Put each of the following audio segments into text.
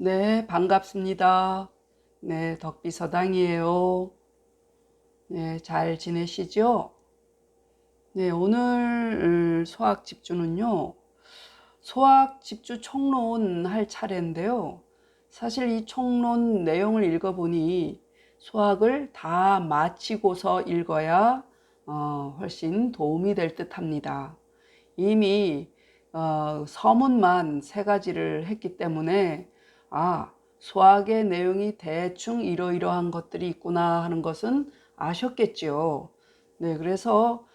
네, 반갑습니다. 네, 덕비서당이에요. 네, 잘 지내시죠? 네, 오늘 수학 집주는요, 수학 집주 총론 할 차례인데요. 사실 이 총론 내용을 읽어보니 수학을 다 마치고서 읽어야 훨씬 도움이 될 듯합니다. 이미 서문만 세 가지를 했기 때문에 수학의 내용이 대충 이러이러한 것들이 있구나 하는 것은 아셨겠지요. 네, 그래서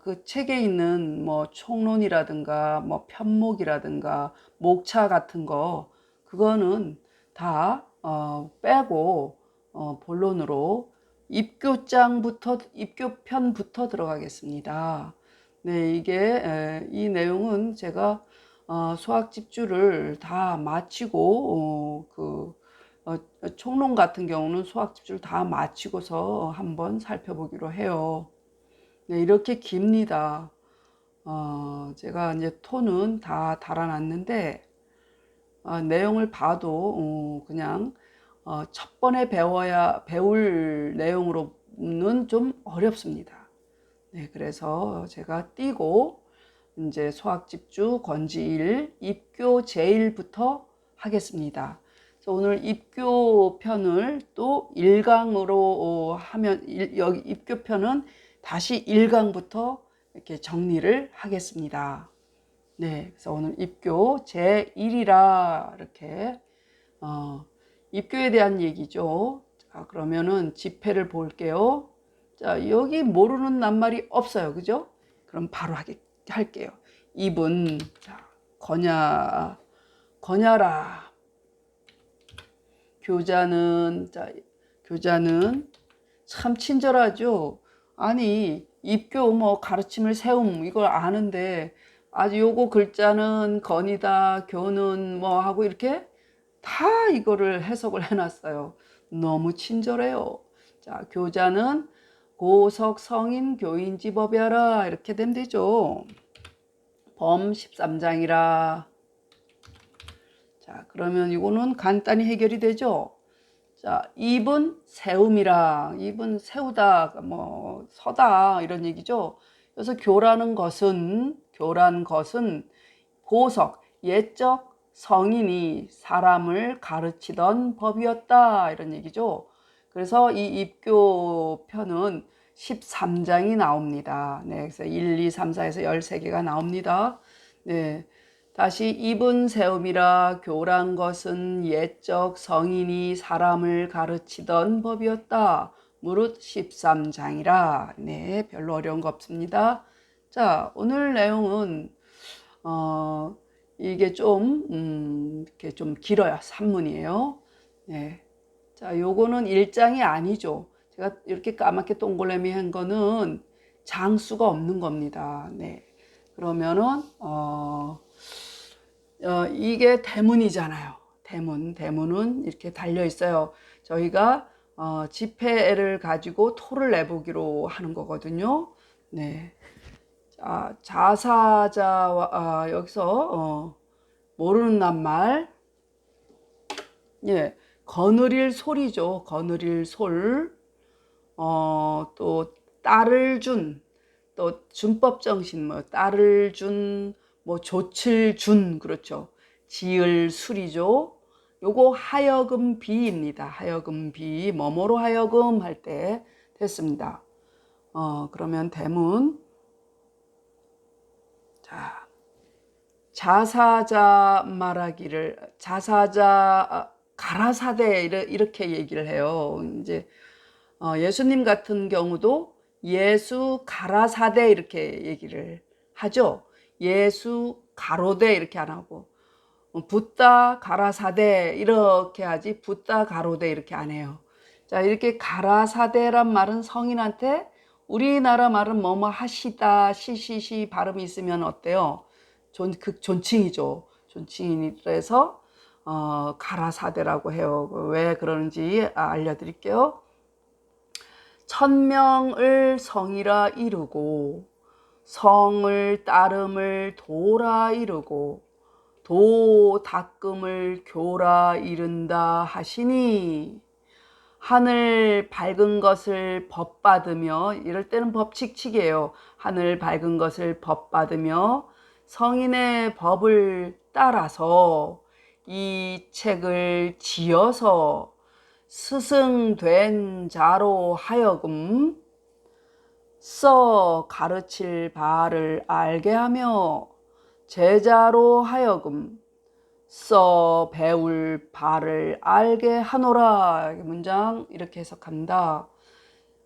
그 책에 있는 뭐 총론이라든가 뭐 편목이라든가 목차 같은 거 그거는 다 빼고 본론으로 입교편부터 들어가겠습니다. 네, 이 내용은 제가 수학 집주를 다 마치고 총론 같은 경우는 수학 집주를 다 마치고서 한번 살펴보기로 해요. 네, 이렇게 깁니다. 제가 이제 톤은 다 달아놨는데 내용을 봐도 그냥 첫 번에 배울 내용으로는 좀 어렵습니다. 네, 그래서 제가 띄고 이제 수학집주 권지 1 입교 제1부터 하겠습니다. 그래서 오늘 입교 편을 또 1강으로 하면 여기 입교 편은 다시 1강부터 이렇게 정리를 하겠습니다. 네, 그래서 오늘 입교 제1이라 이렇게 입교에 대한 얘기죠. 자, 그러면은 집회를 볼게요. 자, 여기 모르는 낱말이 없어요. 그죠? 그럼 바로 할게요. 입은, 자, 거냐라. 교자는 참 친절하죠. 아니, 입교 뭐 가르침을 세움, 이걸 아는데, 아주 요거 글자는 건이다, 교는 뭐 하고 이렇게 다 이거를 해석을 해놨어요. 너무 친절해요. 자, 교자는 고석 성인 교인지 법이하라 이렇게 되면 되죠. 범 13장이라. 자, 그러면 이거는 간단히 해결이 되죠. 자, 입은 세움이라. 입은 세우다, 뭐 서다 이런 얘기죠. 그래서 교란 것은 고석, 옛적 성인이 사람을 가르치던 법이었다 이런 얘기죠. 그래서 이 입교편은 13장이 나옵니다. 네, 그래서 1, 2, 3, 4에서 13개가 나옵니다. 네, 다시 입은 세움이라 교란 것은 옛적 성인이 사람을 가르치던 법이었다. 무릇 13장이라. 네, 별로 어려운 거 없습니다. 자, 오늘 내용은 이게 이렇게 좀 길어요. 산문이에요. 네. 자, 요거는 1장이 아니죠. 제가 이렇게 까맣게 동그라미 한 거는 장수가 없는 겁니다. 네. 그러면은, 이게 대문이잖아요. 대문은 이렇게 달려 있어요. 저희가, 지폐를 가지고 토를 내보기로 하는 거거든요. 네. 자사자와 여기서 모르는 낱말, 예, 거느릴 소리죠. 거느릴 솔, 또 딸을 준, 또 준법 정신, 뭐 딸을 준, 뭐 조칠 준, 그렇죠. 지을 술이죠. 요거 하여금 비입니다. 하여금 비, 뭐뭐로 하여금 할 때 됐습니다. 그러면 대문. 자, 자사자 말하기를 자사자 가라사대 이렇게 얘기를 해요. 이제 예수님 같은 경우도 예수 가라사대 이렇게 얘기를 하죠. 예수 가로대 이렇게 안 하고 붓다 가라사대 이렇게 하지 붓다 가로대 이렇게 안 해요. 자, 이렇게 가라사대란 말은 성인한테 우리나라 말은 뭐뭐 하시다 시시시 발음이 있으면 어때요? 존칭이죠. 존칭이라서 가라사대라고 해요. 왜 그러는지 알려드릴게요. 천명을 성이라 이르고 성을 따름을 도라 이르고 도 닦음을 교라 이른다 하시니 하늘 밝은 것을 법받으며 이럴 때는 법칙칙이에요. 하늘 밝은 것을 법받으며 성인의 법을 따라서 이 책을 지어서 스승된 자로 하여금 써 가르칠 바를 알게 하며 제자로 하여금 써 배울 바를 알게 하노라. 문장 이렇게 해석합니다.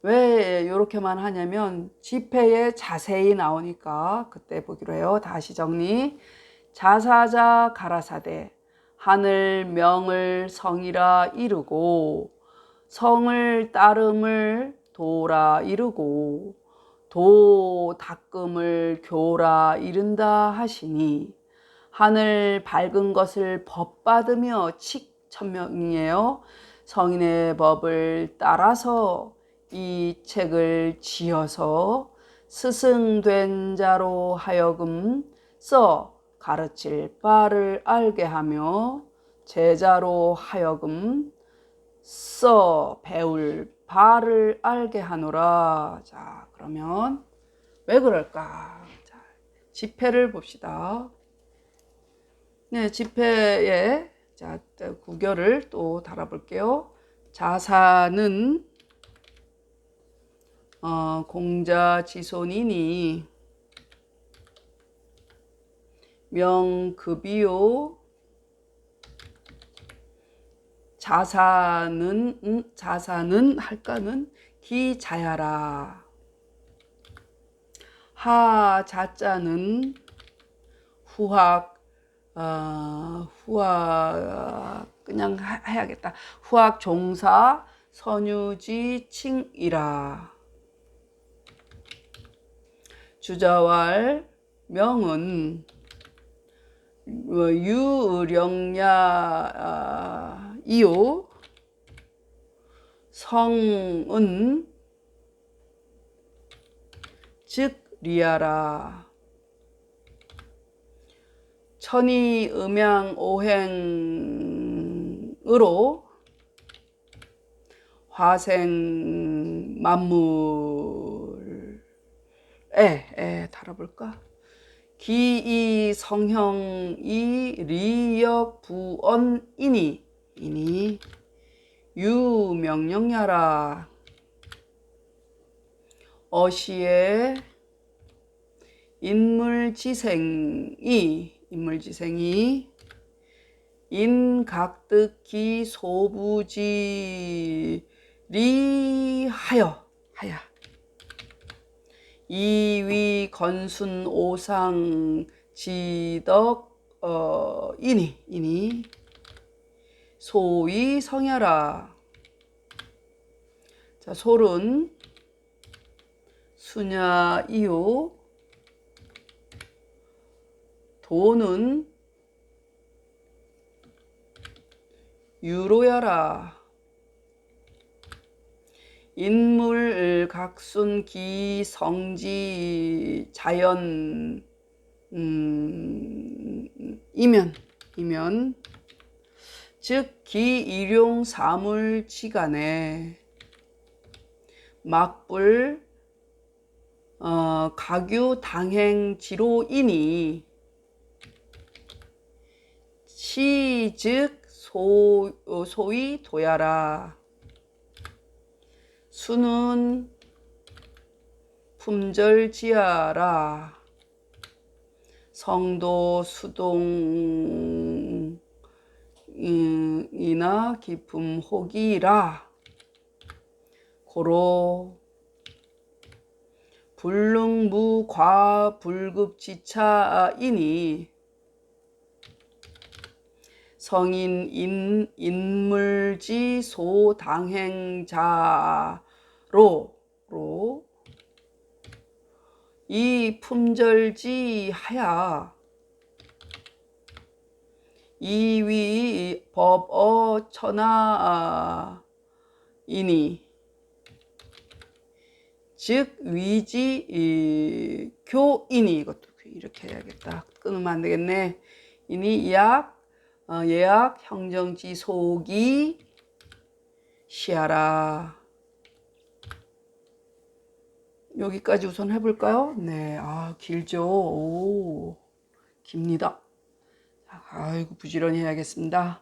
왜 이렇게만 하냐면 집회에 자세히 나오니까 그때 보기로 해요. 다시 정리. 자사자 가라사대 하늘 명을 성이라 이르고 성을 따름을 도라 이르고 도 닦음을 교라 이른다 하시니 하늘 밝은 것을 법받으며 칙천명이에요. 성인의 법을 따라서 이 책을 지어서 스승된 자로 하여금 써 가르칠 바를 알게 하며 제자로 하여금 써 배울 바를 알게 하노라. 자, 그러면 왜 그럴까? 자, 지폐를 봅시다. 네, 지폐에 자, 구결을 또 달아볼게요. 자사는 공자지손이니 명급이요. 자사는 할까는 기자야라. 하자자는 후학 그냥 해야겠다. 후학 종사 선유지 칭이라. 주자왈 명은 유령야 이요. 성은 즉 리아라. 천이 음양 오행으로 화생 만물에 달아볼까? 기이 성형이 리역 부언이니 유명령야라. 어시에 인물지생이 인각득기 소부지리 하야 이위 건순 오상 지덕 이니 소위 성야라. 자, 솔은 수냐이요. 도는 유로야라. 인물 각순 기성지 자연 이면 즉 기일용 사물지간에 막불 가규 당행지로이니 시즉 소위 도야라. 수는 품절지야라. 성도 수동이나 기품 혹이라. 고로 불능무 과불급지차이니 성인 인물지 소당행자로 이 품절지 하야 이위 법어 천하이니 즉 위지 교이니. 이것도 이렇게 해야겠다. 끊으면 안 되겠네. 이니 예약 형정지속이 시하라. 여기까지 우선 해볼까요? 네, 길죠. 오, 깁니다. 아이고, 부지런히 해야겠습니다.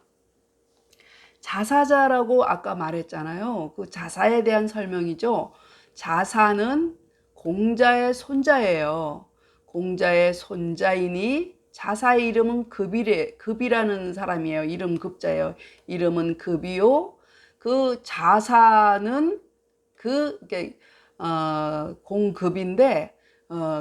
자사자라고 아까 말했잖아요. 그 자사에 대한 설명이죠. 자사는 공자의 손자예요. 공자의 손자이니 자사의 이름은 급이라는 사람이에요. 이름 급자예요. 이름은 급이요. 그 자사는 공급인데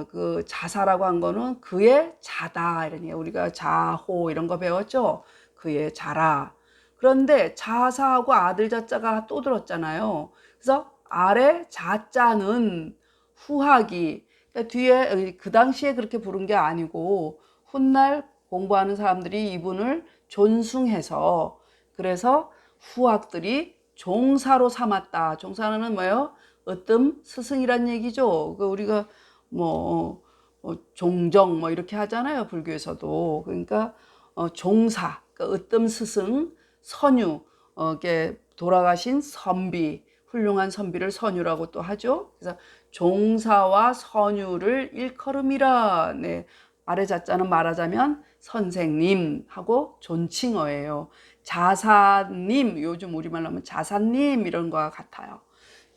그 자사라고 한 거는 그의 자다 이런 얘기. 우리가 자호 이런 거 배웠죠. 그의 자라. 그런데 자사하고 아들 자자가 또 들었잖아요. 그래서 아래 자자는 후하기. 그러니까 뒤에 그 당시에 그렇게 부른 게 아니고 훗날 공부하는 사람들이 이분을 존숭해서 그래서 후학들이 종사로 삼았다. 종사는 뭐예요? 으뜸 스승이란 얘기죠. 우리가 종정 이렇게 하잖아요. 불교에서도. 그러니까 종사, 그러니까 으뜸 스승, 선유, 이게 돌아가신 선비, 훌륭한 선비를 선유라고 또 하죠. 그래서 종사와 선유를 일컬음이라. 네, 아래 자자는 말하자면 선생님하고 존칭어예요. 자사님, 요즘 우리말로 하면 자사님 이런 거와 같아요.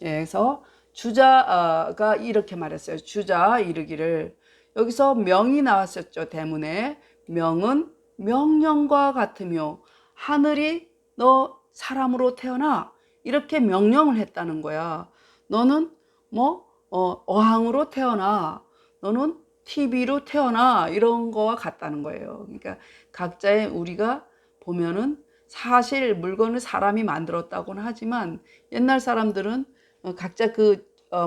예, 그래서 주자가 이렇게 말했어요. 주자 이르기를. 여기서 명이 나왔었죠. 대문에. 명은 명령과 같으며 하늘이 너 사람으로 태어나 이렇게 명령을 했다는 거야. 너는 어항으로 태어나, 너는 TV로 태어나 이런 거와 같다는 거예요. 그러니까 각자의 우리가 보면은 사실 물건을 사람이 만들었다고는 하지만 옛날 사람들은 각자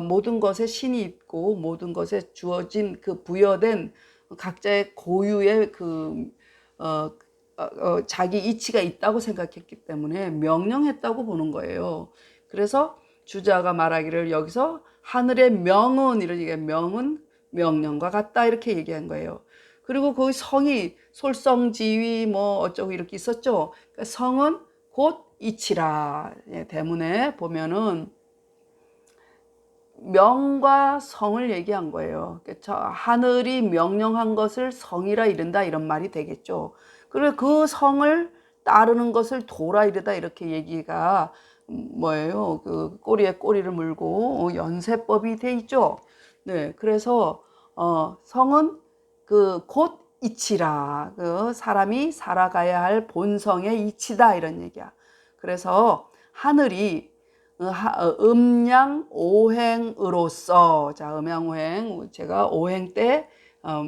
모든 것에 신이 있고 모든 것에 주어진 부여된 각자의 고유의 자기 이치가 있다고 생각했기 때문에 명령했다고 보는 거예요. 그래서 주자가 말하기를 여기서 하늘의 명은 이런 얘기가 명은 명령과 같다 이렇게 얘기한 거예요. 그리고 그 성이 솔성지위 어쩌고 이렇게 있었죠. 그러니까 성은 곧 이치라. 대문에 보면은 명과 성을 얘기한 거예요. 하늘이 명령한 것을 성이라 이른다 이런 말이 되겠죠. 그리고 그 성을 따르는 것을 도라 이르다 이렇게 얘기가 뭐예요? 꼬리에 꼬리를 물고 연세법이 돼 있죠. 네, 그래서 성은 곧 이치라. 사람이 살아가야 할 본성의 이치다 이런 얘기야. 그래서 하늘이 음양 오행으로서, 자, 음양 오행, 제가 오행 때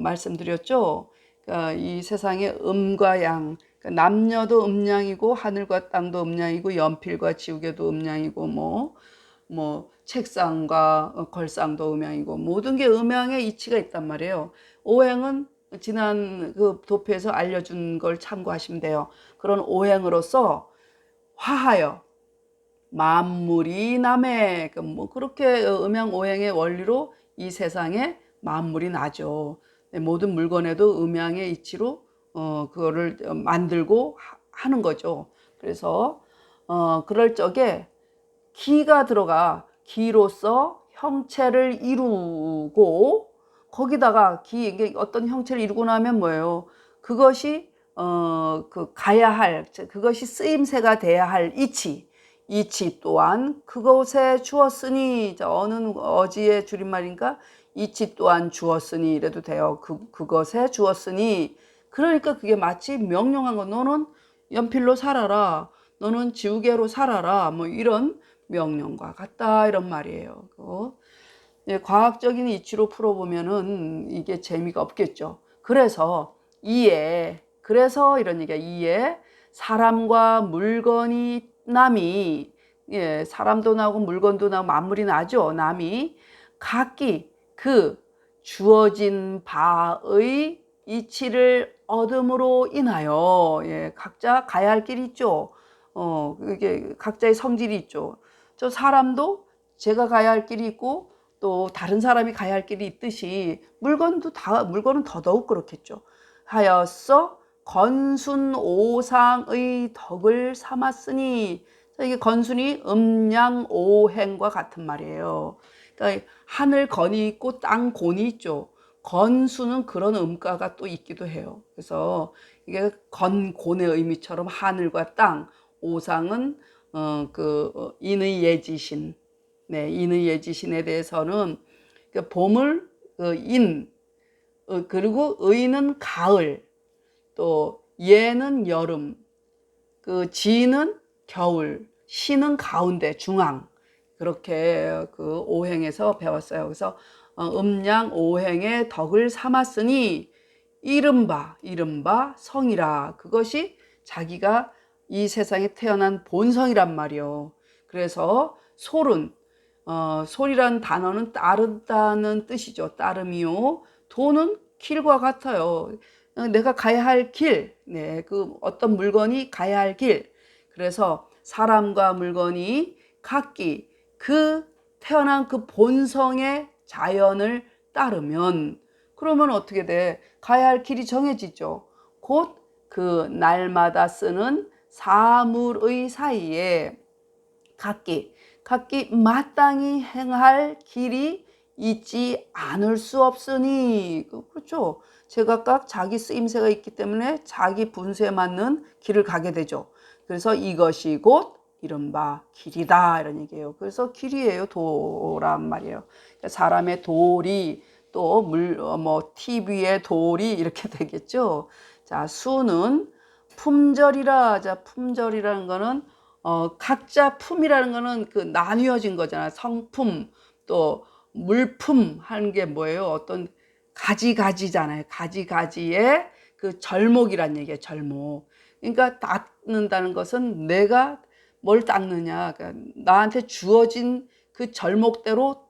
말씀드렸죠. 그러니까 이 세상에 음과 양, 그러니까 남녀도 음양이고 하늘과 땅도 음양이고 연필과 지우개도 음양이고 책상과 걸상도 음양이고 모든 게 음양의 이치가 있단 말이에요. 오행은 지난 도표에서 알려준 걸 참고하시면 돼요. 그런 오행으로서 화하여 만물이 남에 그렇게 음양 오행의 원리로 이 세상에 만물이 나죠. 모든 물건에도 음양의 이치로 그거를 만들고 하는 거죠. 그래서 그럴 적에 기가 들어가 기로서 형체를 이루고 거기다가 이게 어떤 형체를 이루고 나면 뭐예요? 그것이 가야 할, 그것이 쓰임새가 돼야 할 이치 또한 그것에 주었으니. 어느 어지의 줄임말인가? 이치 또한 주었으니 이래도 돼요. 그것에 주었으니. 그러니까 그게 마치 명령한 거. 너는 연필로 살아라, 너는 지우개로 살아라, 이런 명령과 같다 이런 말이에요. 과학적인 이치로 풀어보면은 이게 재미가 없겠죠. 그래서 이런 얘기야. 이에 사람과 물건이 남이, 사람도 나고 물건도 나고 만물이 나죠. 남이 각기 주어진 바의 이치를 얻음으로 인하여, 각자 가야 할 길이 있죠. 이게 각자의 성질이 있죠. 저 사람도 제가 가야 할 길이 있고 또 다른 사람이 가야 할 길이 있듯이 물건은 더더욱 그렇겠죠. 하여서 건순 오상의 덕을 삼았으니, 이게 건순이 음양오행과 같은 말이에요. 그러니까 하늘 건이 있고 땅 곤이 있죠. 건수는 그런 음가가 또 있기도 해요. 그래서 이게 건곤의 의미처럼 하늘과 땅, 오상은 인의 예지신, 네, 인의 예지신에 대해서는 봄을 인, 그리고 의는 가을, 또 예는 여름, 지는 겨울, 시는 가운데 중앙, 그렇게 오행에서 배웠어요. 그래서 음양 오행의 덕을 삼았으니 이른바 성이라. 그것이 자기가 이 세상에 태어난 본성이란 말이요. 그래서 솔이란 단어는 따르다는 뜻이죠. 따름이요. 도는 길과 같아요. 내가 가야 할 길, 네, 어떤 물건이 가야 할 길. 그래서 사람과 물건이 각기 태어난 본성의 자연을 따르면, 그러면 어떻게 돼? 가야 할 길이 정해지죠. 곧 날마다 쓰는 사물의 사이에 각기 마땅히 행할 길이 있지 않을 수 없으니, 그렇죠. 제각각 자기 쓰임새가 있기 때문에 자기 분수에 맞는 길을 가게 되죠. 그래서 이것이 곧 이른바 길이다, 이런 얘기예요. 그래서 길이에요. 도란 말이에요. 사람의 도리, 또 TV의 도리, 이렇게 되겠죠. 자, 수는 품절이라. 자, 품절이라는 거는 각자 품이라는 거는 나뉘어진 거잖아. 성품, 또 물품 하는 게 뭐예요? 어떤 가지가지잖아요. 가지가지의 절목이란 얘기예요. 절목. 그러니까 닦는다는 것은 내가 뭘 닦느냐, 그러니까 나한테 주어진 절목대로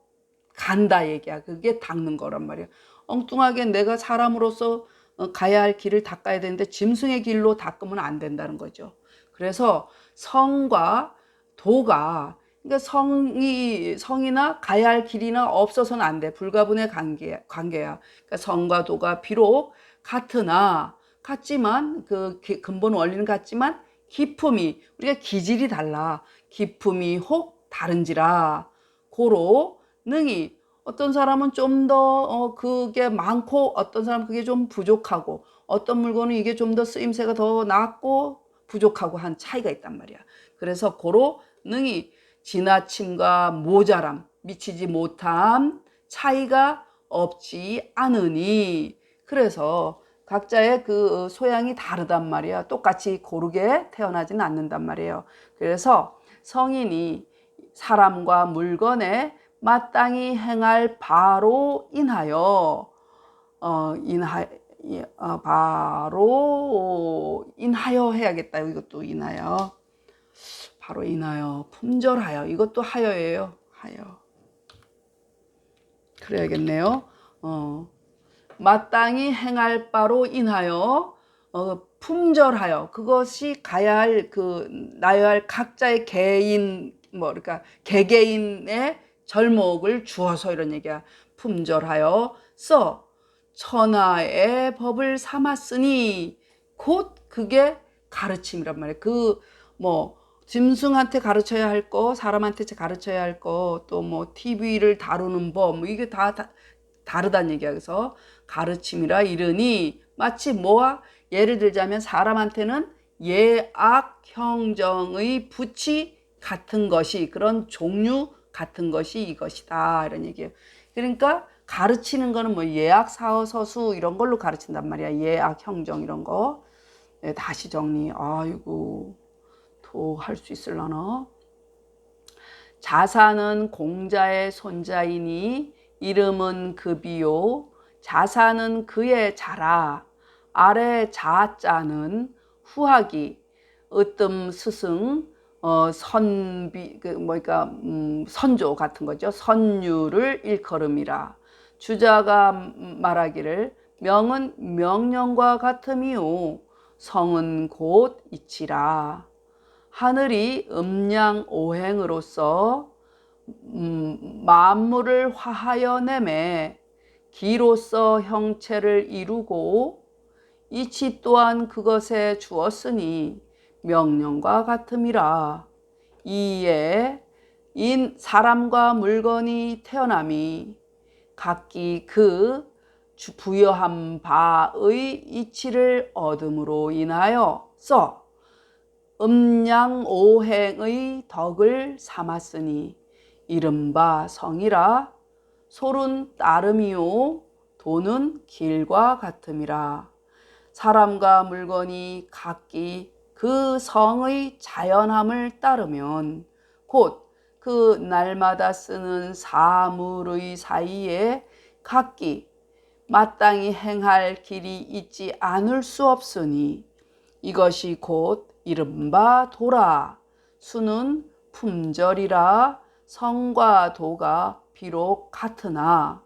간다 얘기야. 그게 닦는 거란 말이야. 엉뚱하게 내가 사람으로서 가야 할 길을 닦아야 되는데 짐승의 길로 닦으면 안 된다는 거죠. 그래서 성과 도가, 그러니까 성이나 가야 할 길이나 없어서는 안 돼. 불가분의 관계야. 그러니까 성과 도가 비록 같지만 근본 원리는 같지만 기품이, 우리가 기질이 달라. 기품이 혹 다른지라. 고로 능히, 어떤 사람은 좀 더 그게 많고 어떤 사람은 그게 좀 부족하고, 어떤 물건은 이게 좀 더 쓰임새가 더 낫고 부족하고 한 차이가 있단 말이야. 그래서 고로 능히 지나침과 모자람, 미치지 못함, 차이가 없지 않으니. 그래서 각자의 소양이 다르단 말이야. 똑같이 고르게 태어나지는 않는단 말이에요. 그래서 성인이 사람과 물건에 마땅히 행할 바로 인하여, 바로 인하여 해야겠다. 이것도 인하여, 바로 인하여, 품절하여. 이것도 하여예요. 하여. 그래야겠네요. 마땅히 행할 바로 인하여, 품절하여. 그것이 가야 할, 나야 할 각자의 개인, 그러니까 개개인의 절목을 주어서, 이런 얘기야. 품절하여 천하의 법을 삼았으니, 곧 그게 가르침이란 말이야. 짐승한테 가르쳐야 할 거, 사람한테 가르쳐야 할 거, 또 TV를 다루는 법, 이게 다 다르다는 얘기야. 그래서 가르침이라 이르니, 마치 예를 들자면 사람한테는 예악 형정의 부치 같은 것이, 그런 종류 같은 것이 이것이다, 이런 얘기예요. 그러니까 가르치는 거는 예악 사어 서수 이런 걸로 가르친단 말이야. 예악 형정 이런 거. 네, 다시 정리. 아이고, 더 할 수 있을라나? 자사는 공자의 손자이니 이름은 급이요, 자사는 그의 자라. 아래 자자는 후하기, 으뜸 스승, 선비, 선조 같은 거죠. 선유를 일컬음이라. 주자가 말하기를 명은 명령과 같음이요, 성은 곧 이치라. 하늘이 음양 오행으로서 만물을 화하여 내매 기로서 형체를 이루고 이치 또한 그것에 주었으니 명령과 같음이라. 이에 사람과 물건이 태어남이 각기 그 부여한 바의 이치를 얻음으로 인하여서 음양오행의 덕을 삼았으니 이른바 성이라. 솔은 따름이요 도는 길과 같음이라. 사람과 물건이 각기 그 성의 자연함을 따르면 곧 그 날마다 쓰는 사물의 사이에 각기 마땅히 행할 길이 있지 않을 수 없으니 이것이 곧 이른바 도라. 수는 품절이라. 성과 도가 비록 같으나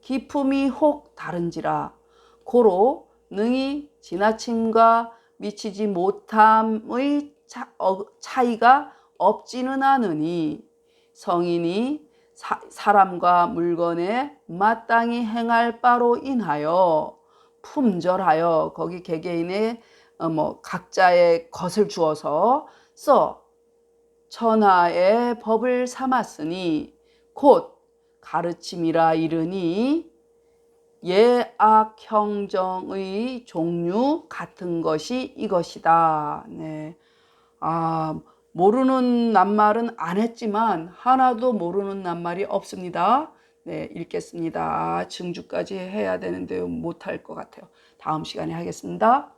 기품이 혹 다른지라. 고로 능히 지나침과 미치지 못함의 차이가 없지는 않으니 성인이 사람과 물건에 마땅히 행할 바로 인하여 품절하여, 거기 개개인의 각자의 것을 주어서 천하의 법을 삼았으니 곧 가르침이라 이르니 예악 형정의 종류 같은 것이 이것이다. 네. 모르는 낱말은 안 했지만 하나도 모르는 낱말이 없습니다. 네, 읽겠습니다. 증주까지 해야 되는데 못할 것 같아요. 다음 시간에 하겠습니다.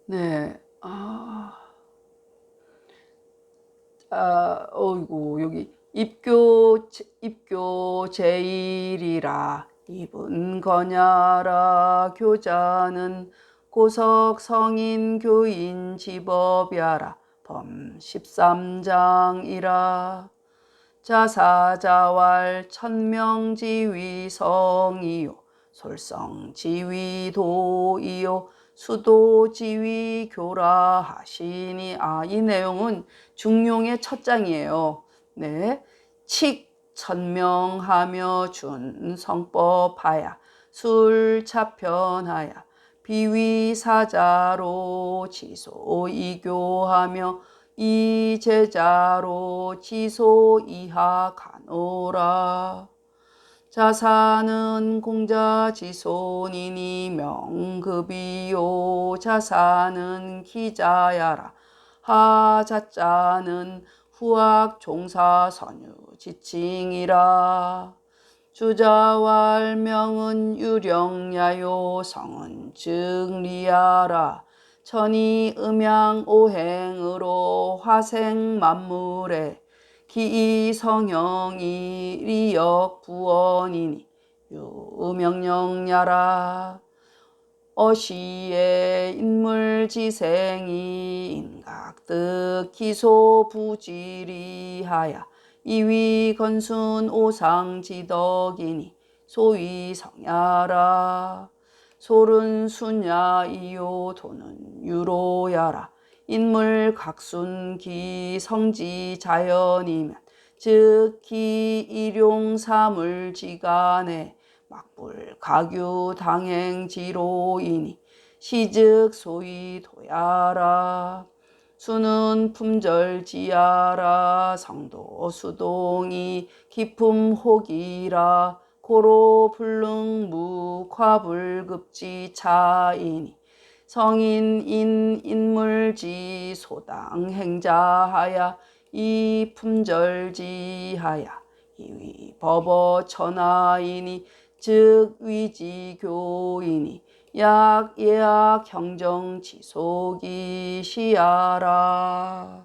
네, 어이구, 여기 입교 제일이라. 입은 거냐라. 교자는 고석 성인 교인 집업야라. 범 13장이라. 자사자왈 천명지위 성이요 솔성지위 도이요 수도지위 교라 하시니. 이 내용은 중용의 첫 장이에요. 네, 칙 천명하며 준 성법하야 술차편하야 비위사자로 지소 이교하며 이제자로 지소 이하 가노라. 자사는 공자지손이니 명급이요 자사는 기자야라. 하자자는 후학 종사 선유 지칭이라. 주자왈명은 유령야요 성은 즉리야라. 천이 음양 오행으로 화생 만물에 기이 성형이 리역 부원이니 유명령야라. 어시의 인물지생이 인각득 기소부지리하야 이위 건순 오상지덕이니 소위 성야라. 솔은 순야이요 도는 유로야라. 인물 각순기 성지 자연이면 즉 기일용 사물지간에 막불 가규 당행지로이니 시즉 소위 도야라. 수는 품절지야라. 성도 수동이 기품 혹이라. 고로 불능무 과불급지 차이니 성인인 인물지 소당 행자하야 이 품절지하야 이위 법어 천하이니 즉 위지교이니 약 예약 형정 지속이 시야라.